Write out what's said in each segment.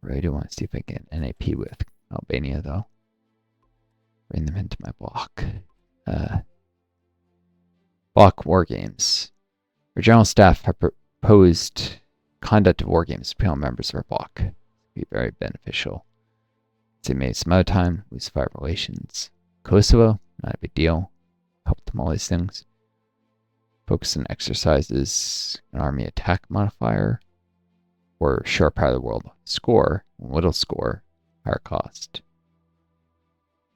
really do want to see if I get an NAP with Albania, though. Bring them into my block. Block war games. Our general staff have proposed conduct of war games between all members of our block. It would be very beneficial. They made some other time, lose fire relations. Kosovo, not a big deal. Help them all these things. Focus on exercises, an army attack modifier, or sharp part of the world score, little score, higher cost.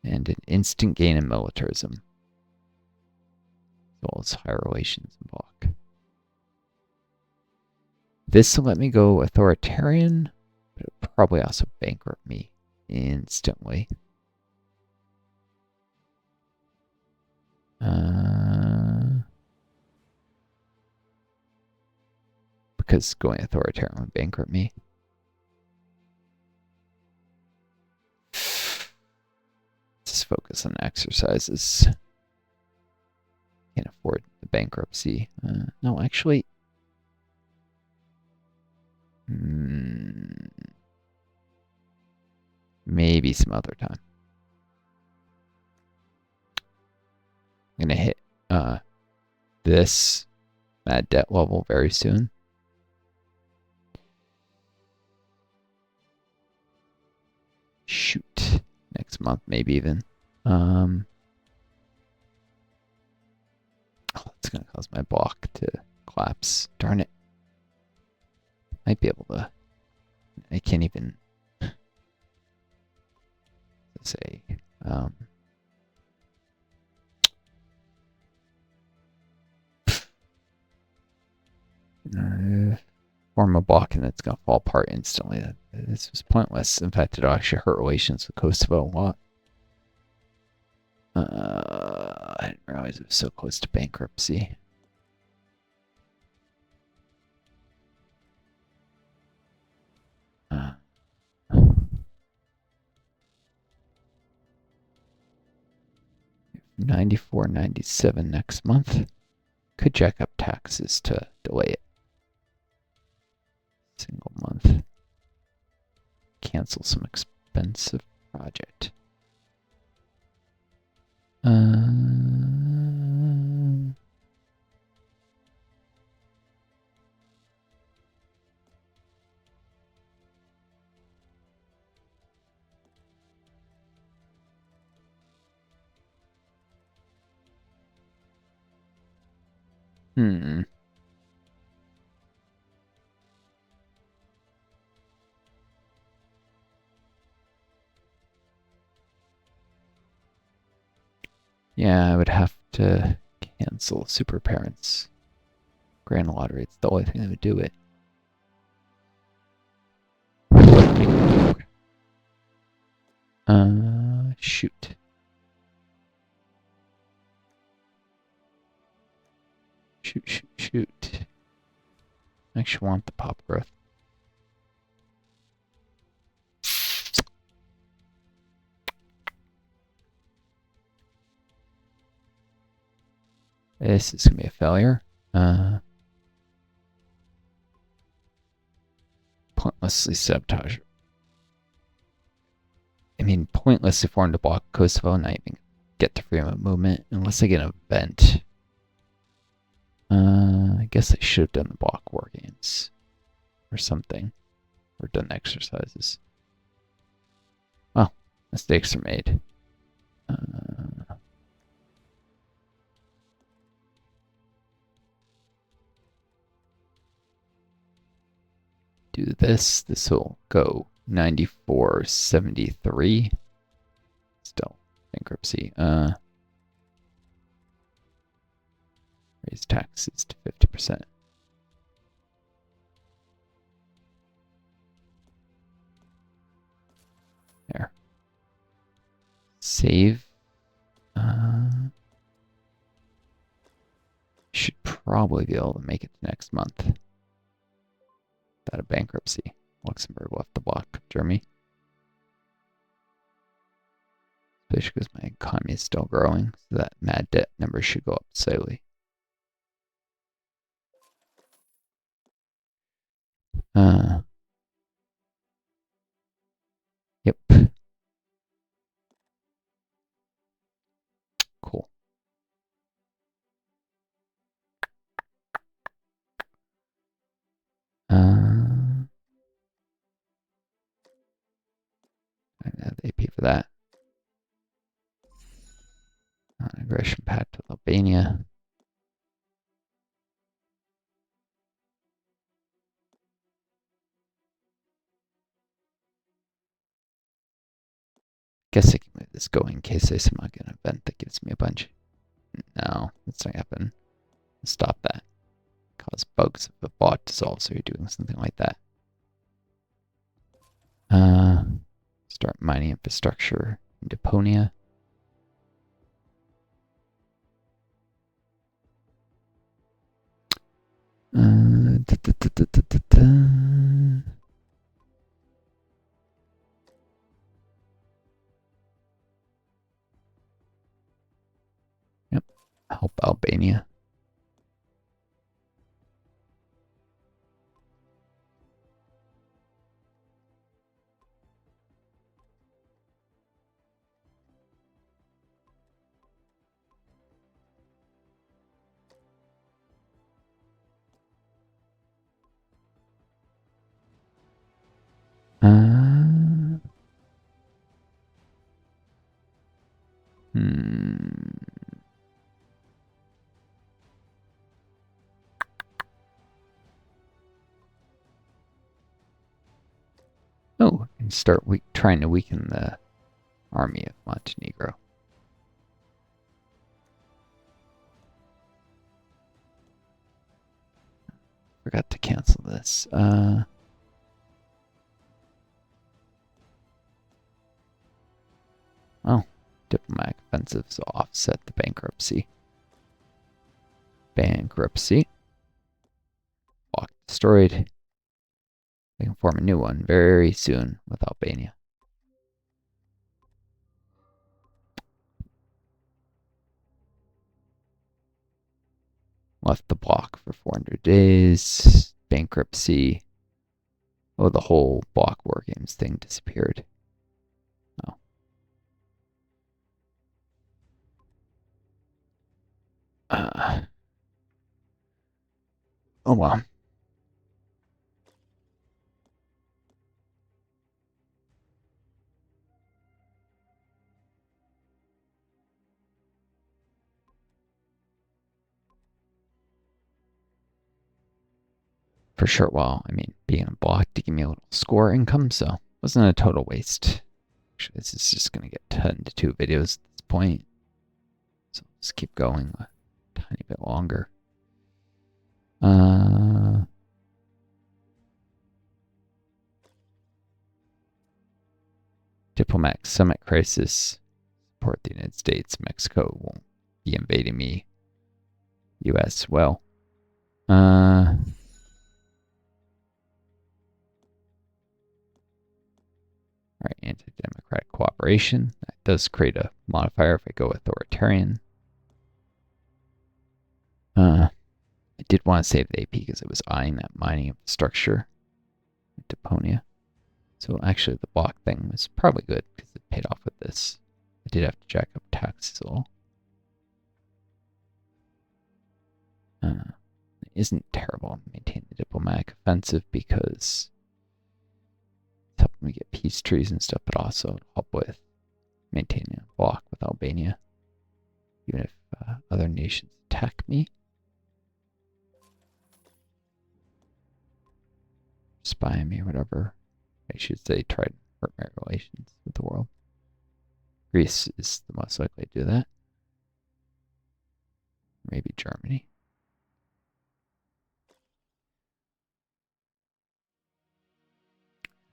And an instant gain in militarism, as well as higher relations in block. This will let me go authoritarian, but it will probably also bankrupt me instantly. Because going authoritarian would bankrupt me. Let's focus on exercises. Can't afford the bankruptcy. No, actually. Maybe some other time. I'm gonna hit this mad debt level very soon. Shoot. Next month, maybe even. Oh, it's gonna cause my block to collapse. Darn it. Might be able to. I can't even say. Form a block and it's gonna fall apart instantly. This was pointless. In fact, it'll actually hurt relations with Kosovo a lot. I didn't realize it was so close to bankruptcy. $94.97 next month. Could jack up taxes to delay it. Single month. Cancel some expensive project. Yeah, I would have to cancel Super Parents Grand Lottery. It's the only thing that would do it. Shoot. Shoot. I actually want the pop growth. This is going to be a failure. Pointlessly sabotage. I mean, pointlessly formed to block Kosovo, not even get to freedom of movement unless I get an event. I guess I should have done the block war games or something, or done exercises. Well, mistakes are made. Do this. This will go 94.73. Still bankruptcy. Raise taxes to 50%. There. Save. Should probably be able to make it next month. Without a bankruptcy. Luxembourg left the block. Germany. Especially because my economy is still growing, so that mad debt number should go up slightly. Yep. Cool. I have the AP for that. Aggression pact with Albania. Guess I can move this going in case I somehow get an event that gives me a bunch. No, that's not happening. Stop that. Cause bugs if a bot dissolves, so you're doing something like that. Start mining infrastructure in Deponia. Yep, help Albania. Oh, and start trying to weaken the army of Montenegro. Forgot to cancel this. Oh, diplomatic offensives offset the bankruptcy. Bankruptcy. Block destroyed. They can form a new one very soon with Albania. Left the block for 400 days. Bankruptcy. Oh, the whole block war games thing disappeared. Oh. Oh well. For sure. Well, I mean, being a block to give me a little score income, so it wasn't a total waste. Actually, this is just going to get turned into 2 videos at this point. So let's keep going a tiny bit longer. Diplomatic summit crisis. Support the United States. Mexico won't be invading me. U.S. Well. Alright, anti-democratic cooperation. That does create a modifier if I go authoritarian. I did want to save the AP because I was eyeing that mining infrastructure at Deponia. So actually the block thing was probably good because it paid off with this. I did have to jack up taxes a little. It isn't terrible to maintain the diplomatic offensive because it's helping me get peace treaties and stuff, but also help with maintaining a block with Albania, even if other nations attack me. Spy on me or whatever. I should say try to hurt my relations with the world. Greece is the most likely to do that. Maybe Germany.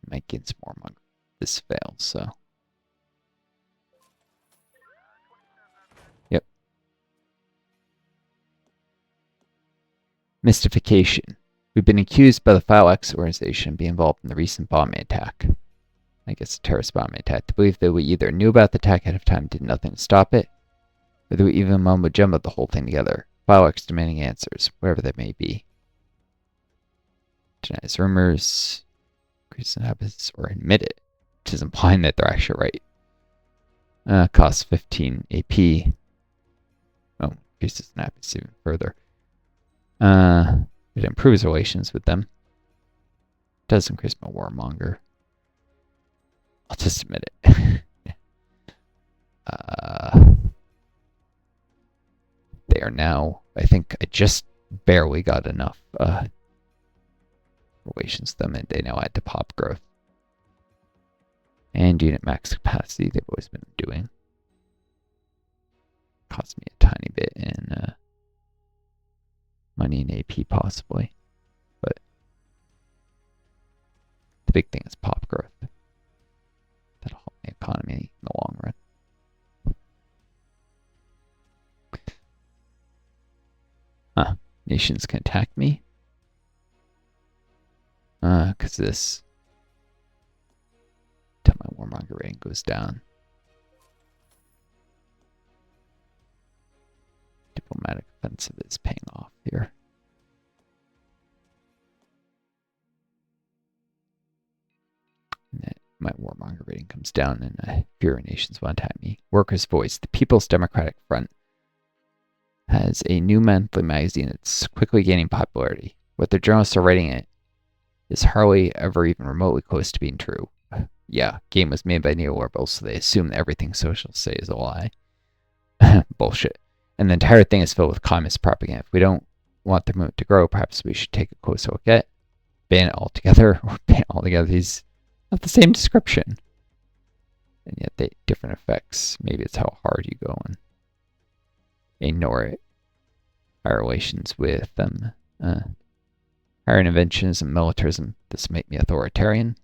Might get some more money. This fails, so. Yep. Mystification. We've been accused by the File X organization of being involved in the recent bombing attack. I guess a terrorist bombing attack. To believe that we either knew about the attack ahead of time and did nothing to stop it, or that we even mumbo jumbled the whole thing together. File X demanding answers, whatever they may be. Denies rumors, increase in habits, or admit it. which is implying that they're actually right. Costs 15 AP. Oh, increases the NAPs even further. It improves relations with them. Does increase my warmonger. I'll just admit it. They are now, I think I just barely got enough relations with them, and they now add to pop growth. And unit max capacity, they've always been doing. Cost me a tiny bit in money and AP possibly. But the big thing is pop growth. That'll help the economy in the long run. Nations can attack me. Because this. Until my warmonger rating goes down. Diplomatic offensive is paying off here. My warmonger rating comes down, and fewer nations will attack me. Workers' Voice. The People's Democratic Front has a new monthly magazine that's quickly gaining popularity. What the journalists are writing in it is hardly ever even remotely close to being true. Yeah, game was made by neoliberals, so they assume that everything socialists say is a lie. Bullshit. And the entire thing is filled with communist propaganda. If we don't want the movement to grow, perhaps we should take a closer look at it, ban it altogether, or ban it altogether. These have the same description, and yet they different effects. Maybe it's how hard you go and ignore it. Our relations with them. Higher interventionism, militarism. This make me authoritarian.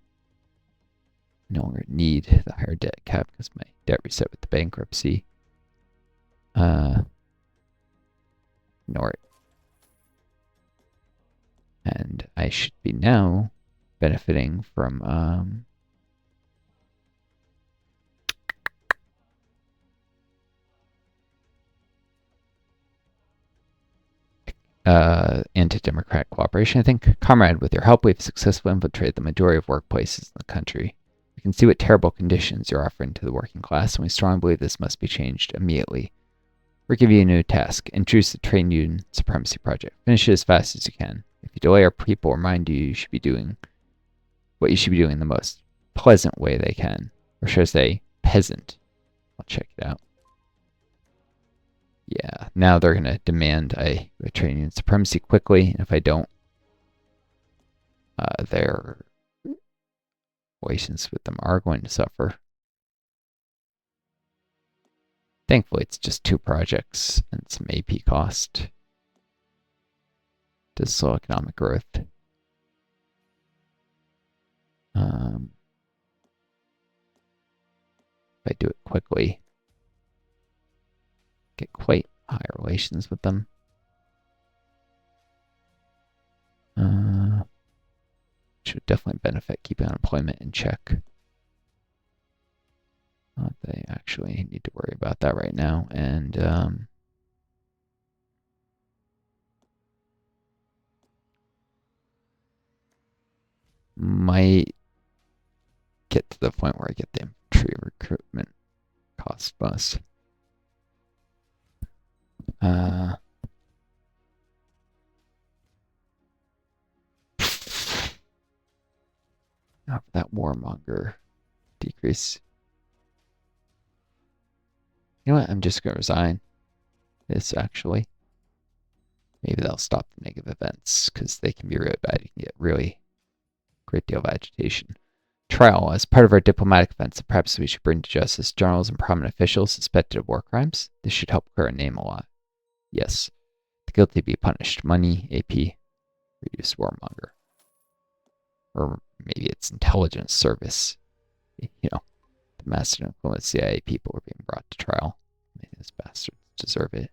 No longer need the higher debt cap because my debt reset with the bankruptcy. Ignore it. And I should be now benefiting from anti-democratic cooperation, I think. Comrade, with your help, we've successfully infiltrated the majority of workplaces in the country. We can see what terrible conditions you're offering to the working class, and we strongly believe this must be changed immediately. We're giving you a new task. Introduce the trade union supremacy project. Finish it as fast as you can. If you delay, our people remind you should be doing what you should be doing in the most pleasant way they can. Or should I say, peasant. I'll check it out. Yeah, now they're going to demand a trade union supremacy quickly. And if I don't, their relations with them are going to suffer. Thankfully, it's just 2 projects and some AP cost to slow economic growth. If I do it quickly, get quite high relations with them. Should definitely benefit keeping unemployment in check. They actually need to worry about that right now, and might get to the point where I get the infantry recruitment cost bonus. Now for that warmonger decrease. You know what? I'm just going to resign this, actually. Maybe that'll stop the negative events, because they can be really bad. You can get really great deal of agitation. Trial. As part of our diplomatic offensive, perhaps we should bring to justice journals and prominent officials suspected of war crimes. This should help clear our name a lot. Yes. The guilty be punished. Money, AP, reduce warmonger. Or maybe it's intelligence service. You know, the Macedonia and CIA people are being brought to trial. Maybe those bastards deserve it.